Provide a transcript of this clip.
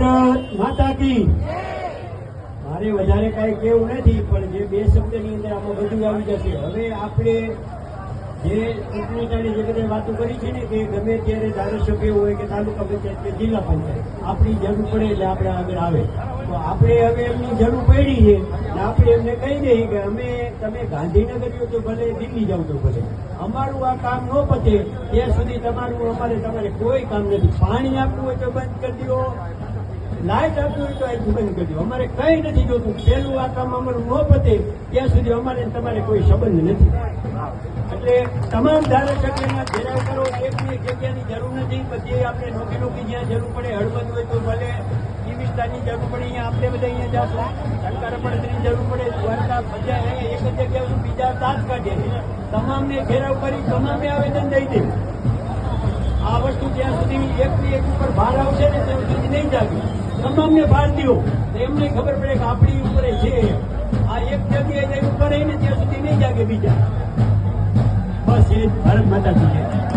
ભારત માતા કી. મારે વધારે કાંઈ કેવું નથી, પણ જે બે શબ્દની અંદર આમાં બધું આવી જશે. હવે આપણે જે ચૂંટણી ટાળી જે બધા વાતો કરી છે ને, કે ગમે ત્યારે ધારાસભ્ય હોય કે તાલુકા પંચાયત કે જિલ્લા પંચાયત આપણી જરૂર પડે એટલે આપણે આગળ આવે. તો આપણે હવે એમની જરૂર પડી છે, આપણે એમને કહી દઈએ કે અમે તમે ગાંધીનગર જાઓ તો ભલે, દિલ્હી જાઓ તો ભલે, અમારું આ કામ ન પતે ત્યાં સુધી તમારે કોઈ કામ નથી. પાણી આપવું હોય તો બંધ કરી દો, લાઇટ આપવું હોય તો અહીંથી બંધ કરી દો, અમારે કઈ નથી જોતું. પેલું આ કામ અમારું ન પતે ત્યાં સુધી અમારે તમારે કોઈ સંબંધ નથી. એટલે તમામ ધારાસભ્યના ઘેરાવ કરો, એકની એક જગ્યાની જરૂર નથી. પછી આપણે નોકી જ્યાં જરૂર પડે, હળવદ હોય તો ભલે, એ વિસ્તારની જરૂર પડે અહીંયા આપણે બધા અહીંયા જશું. સરકાર પડતરની જરૂર પડે, દ્વારકા બધા એક જ જગ્યા બીજા તાજ કાઢે. તમામને ઘેરાવ કરી તમામે આવેદન દઈ દે. આ વસ્તુ જ્યાં સુધી એકની એક ઉપર ભાર આવશે ને ત્યાં સુધી નહીં જાગે. તમામને ભાર દો, એમને ખબર પડે કે આપણી ઉપર છે. આ એક જગ્યાએ ઉપર રહીને ત્યાં સુધી નહીં જાગે બીજા. બસ એ ભારત માતા કી જય.